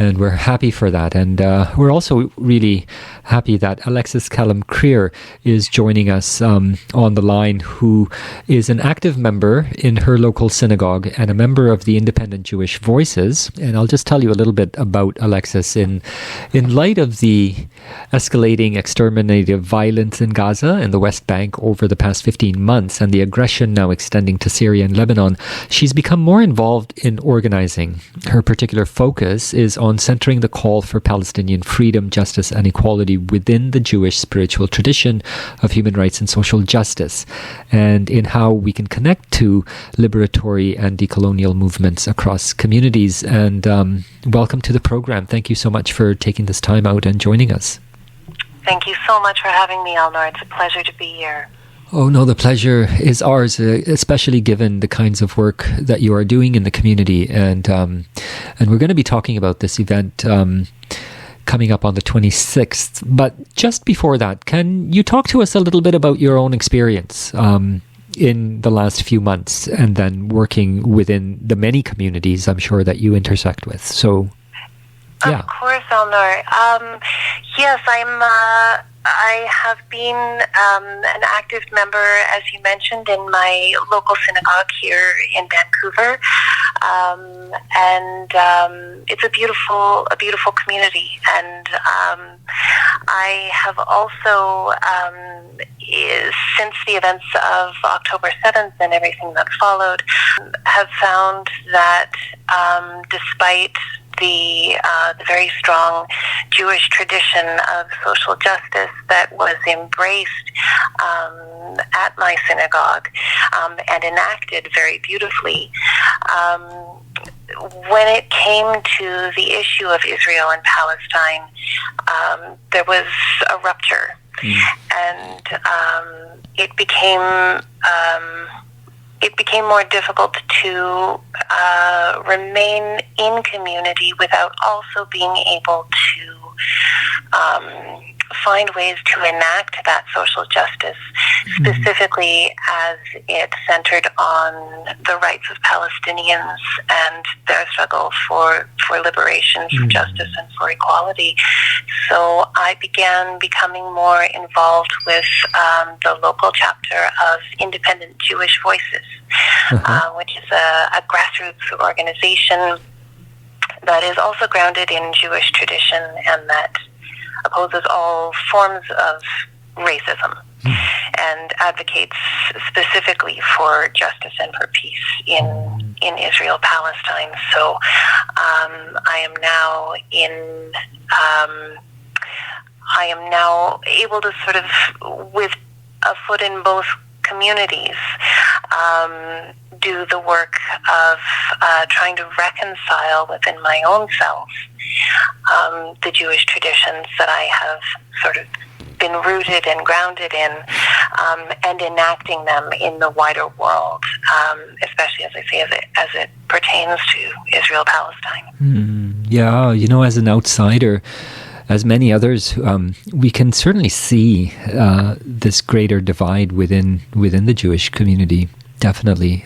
and we're happy for that. And we're also really happy that Alexis Kellum Creer is joining us on the line, who is an active member in her local synagogue and a member of the Independent Jewish Voices. And I'll just tell you a little bit about Alexis. In light of the escalating exterminative violence in Gaza and the West Bank over the past 15 months, and the aggression now extending to Syria and Lebanon, she's become more involved in organizing. Her particular focus is on centering the call for Palestinian freedom, justice, and equality within the Jewish spiritual tradition of human rights and social justice, and in how we can connect to liberatory and decolonial movements across communities. And welcome to the program. Thank you so much for taking this time out and joining us. Thank you so much for having me, Elnor. It's a pleasure to be here. Oh, no, the pleasure is ours, especially given the kinds of work that you are doing in the community. And we're going to be talking about this event coming up on the 26th. But just before that, can you talk to us a little bit about your own experience in the last few months, and then working within the many communities I'm sure that you intersect with? So, yeah. Of course, Elnor. Yes, I have been an active member, as you mentioned, in my local synagogue here in Vancouver, and it's a beautiful community. And I have also, since the events of October 7th and everything that followed, have found that despite the very strong Jewish tradition of social justice that was embraced at my synagogue and enacted very beautifully, when it came to the issue of Israel and Palestine, there was a rupture, and it became more difficult to remain in community without also being able to find ways to enact that social justice, specifically as it centered on the rights of Palestinians and their struggle for liberation, for justice, and for equality. So I began becoming more involved with the local chapter of Independent Jewish Voices, which is a grassroots organization that is also grounded in Jewish tradition and that opposes all forms of racism and advocates specifically for justice and for peace in Israel, Palestine. So I am now able to sort of, with a foot in both communities, do the work of trying to reconcile within my own self the Jewish traditions that I have sort of been rooted and grounded in, and enacting them in the wider world, especially, as I say, as it pertains to Israel-Palestine. Yeah, as an outsider, as many others, we can certainly see this greater divide within the Jewish community. Definitely.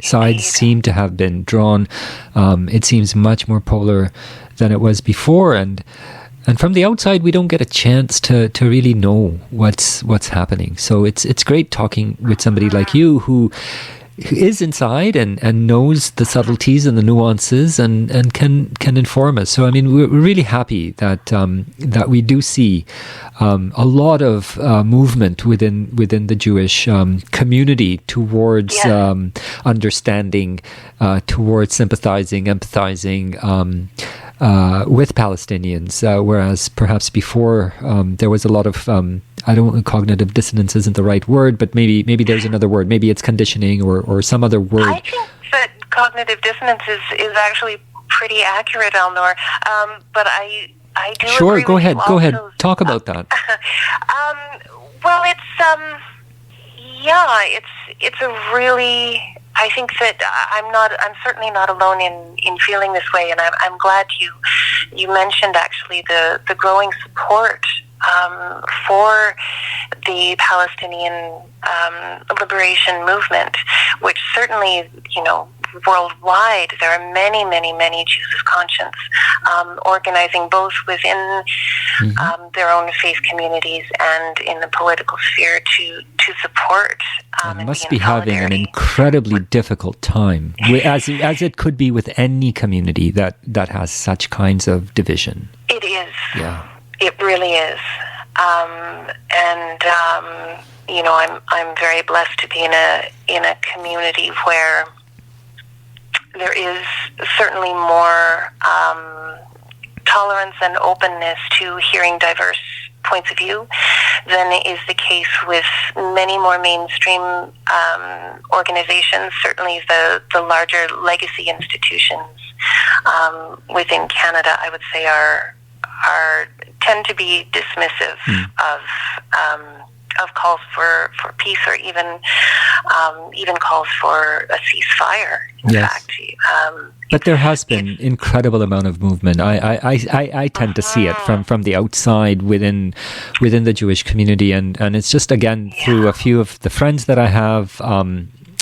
Sides seem to have been drawn. It seems much more polar than it was before. And from the outside, we don't get a chance to really know what's happening. So it's great talking with somebody like you who is inside and knows the subtleties and the nuances and can inform us. So, I mean, we're really happy that we do see a lot of movement within the Jewish community towards understanding, towards sympathizing, empathizing with Palestinians, whereas perhaps before there was a lot of cognitive dissonance isn't the right word, but maybe there's another word. Maybe it's conditioning or some other word. I think that cognitive dissonance is actually pretty accurate, Elnor. But I do sure. Agree Go with ahead. you Go also. ahead. Talk about that. Well, it's a really. I think that I'm certainly not alone in feeling this way, and I'm glad you mentioned actually the growing support for the Palestinian liberation movement, which certainly, worldwide, there are many, many, many Jews of conscience organizing both within their own faith communities and in the political sphere to support. And must be having an incredibly difficult time, as it could be with any community that has such kinds of division. It is. Yeah. It really is. I'm very blessed to be in a community where there is certainly more tolerance and openness to hearing diverse points of view than is the case with many more mainstream organizations. Certainly the larger legacy institutions within Canada, I would say, tend to be dismissive of calls for peace, or even calls for a ceasefire. In fact, but there has been incredible amount of movement. I tend to see it from the outside within the Jewish community, and it's just again through a few of the friends that I have.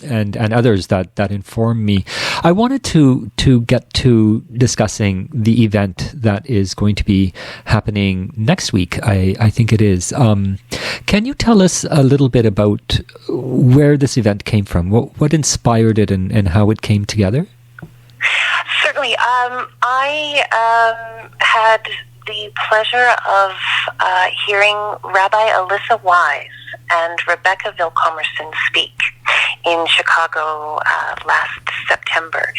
And others that inform me. I wanted to get to discussing the event that is going to be happening next week. I think it is. Can you tell us a little bit about where this event came from? What inspired it and how it came together? Certainly. I had the pleasure of hearing Rabbi Alissa and Rebecca Vilkomerson speak in Chicago last September.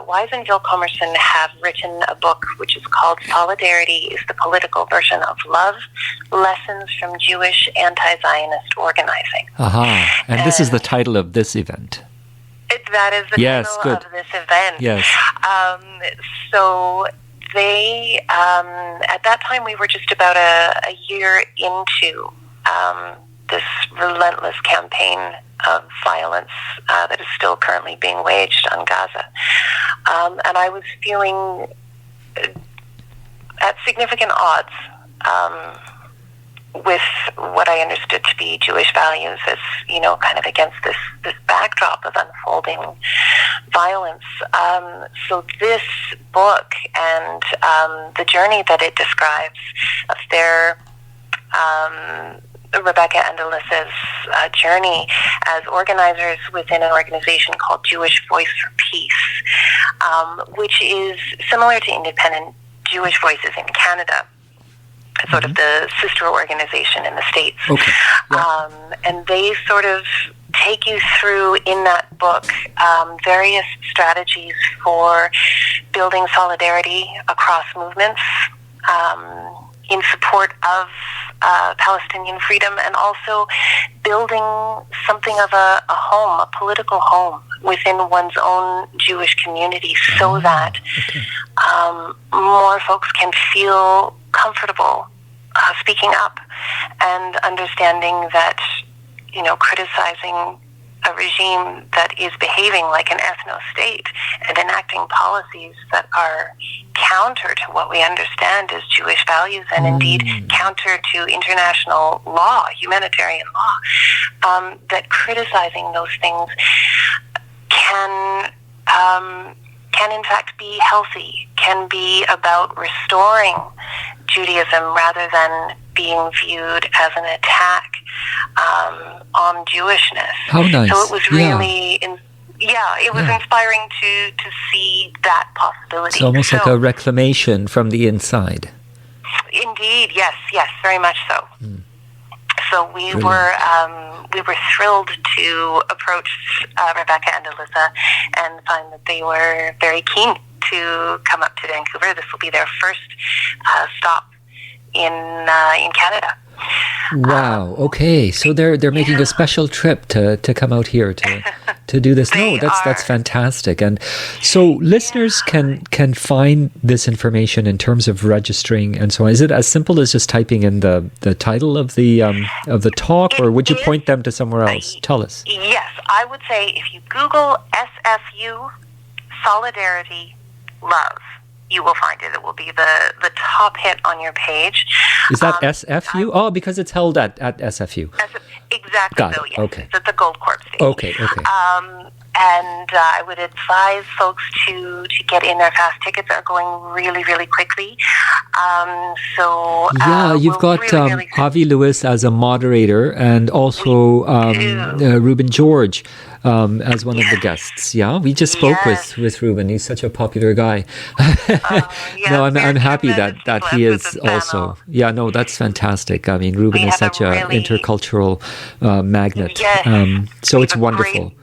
Wise and Vilkomerson have written a book which is called Solidarity is the Political Version of Love, Lessons from Jewish Anti-Zionist Organizing. And this is the title of this event. That is the title of this event. Yes. So they, at that time, we were just about a year into this relentless campaign of violence that is still currently being waged on Gaza. And I was feeling at significant odds with what I understood to be Jewish values, as, kind of against this backdrop of unfolding violence. So this book and the journey that it describes of their Rebecca and Alyssa's journey as organizers within an organization called Jewish Voice for Peace, which is similar to Independent Jewish Voices in Canada, sort of the sister organization in the States. Okay. Yeah. And they sort of take you through in that book various strategies for building solidarity across movements in support of Palestinian freedom, and also building something of a home, a political home within one's own Jewish community, so that more folks can feel comfortable speaking up and understanding that, criticizing a regime that is behaving like an ethno-state and enacting policies that are counter to what we understand as Jewish values, and indeed counter to international law, humanitarian law, that criticizing those things can in fact be healthy, can be about restoring Judaism rather than being viewed as an attack on Jewishness. How nice. So it was really it was inspiring to see that possibility. It's almost like a reclamation from the inside. Indeed, yes, very much so. So we were thrilled to approach Rebecca and Alissa and find that they were very keen to come up to Vancouver. This will be their first stop in Canada. Wow. Okay. So they're making a special trip to come out here to do this. That's fantastic. And so listeners can find this information in terms of registering and so on. Is it as simple as just typing in the title of the talk, or would you point them to somewhere else? Tell us. Yes, I would say if you Google SFU Solidarity Love, you will find it. It will be the top hit on your page. Is that SFU? Because it's held at SFU. Exactly. Got it. So, yes. Okay. It's at the Gold Corp stage. Okay. and I would advise folks to get in. Their fast tickets are going really, really quickly. You've got Avi Lewis as a moderator, and also Rueben George as one of the guests. Yeah, we just spoke with Rueben. He's such a popular guy. No, I'm happy that he is also. Yeah, no, that's fantastic. I mean, Rueben is such an intercultural magnet. So it's wonderful.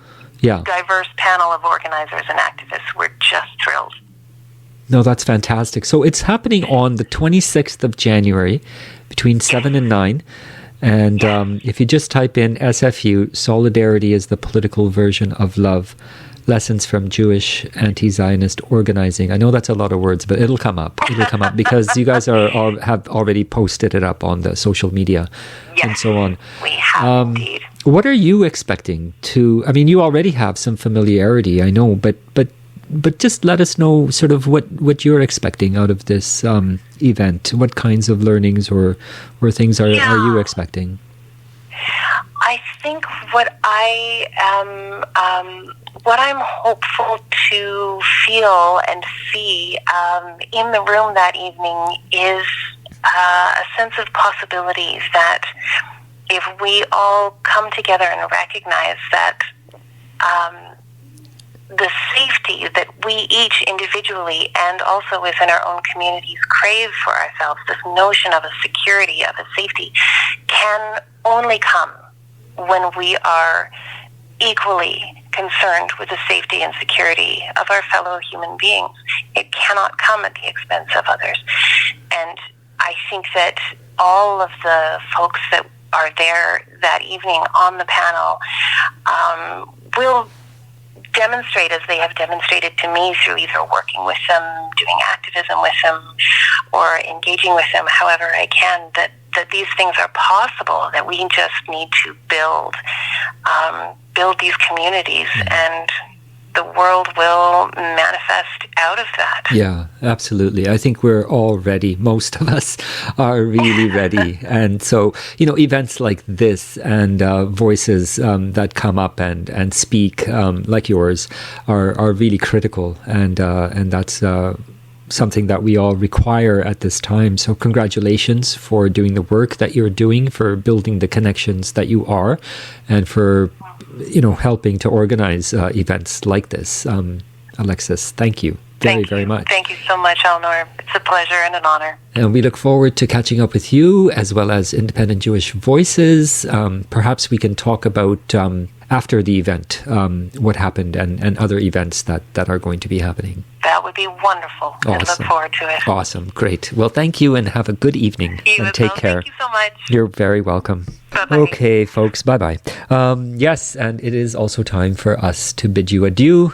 Diverse panel of organizers and activists. We're just thrilled. No, that's fantastic. So it's happening on the 26th of January between 7 and 9. And if you just type in SFU, Solidarity is the Political Version of Love, Lessons from Jewish Anti-Zionist Organizing. I know that's a lot of words, but it'll come up. It'll come up because you guys have already posted it up on the social media and so on. We have indeed. What are you expecting to... I mean, you already have some familiarity, I know, but just let us know sort of what you're expecting out of this event. What kinds of learnings or things are you expecting? I think what I'm hopeful to feel and see in the room that evening is a sense of possibilities, that if we all come together and recognize that the safety that we each individually and also within our own communities crave for ourselves, this notion of a security, of a safety, can only come when we are equally concerned with the safety and security of our fellow human beings. It cannot come at the expense of others. And I think that all of the folks that are there that evening on the panel will demonstrate, as they have demonstrated to me through either working with them, doing activism with them, or engaging with them however I can, that these things are possible, that we just need to build these communities, and the world will manifest out of that. Yeah, absolutely. I think we're all ready. Most of us are really ready. And so, events like this and voices that come up and speak like yours are really critical. And that's something that we all require at this time. So congratulations for doing the work that you're doing, for building the connections that you are, and for helping to organize events like this. Alexis, thank you very much. Thank you so much, Eleanor. It's a pleasure and an honor. And we look forward to catching up with you, as well as Independent Jewish Voices. Perhaps we can talk about, after the event, what happened and other events that are going to be happening. That would be wonderful. Awesome. I look forward to it. Awesome. Great. Well, thank you, and have a good evening. And take care. Thank you so much. You're very welcome. Bye-bye. Okay, folks. Bye-bye. Yes, and it is also time for us to bid you adieu.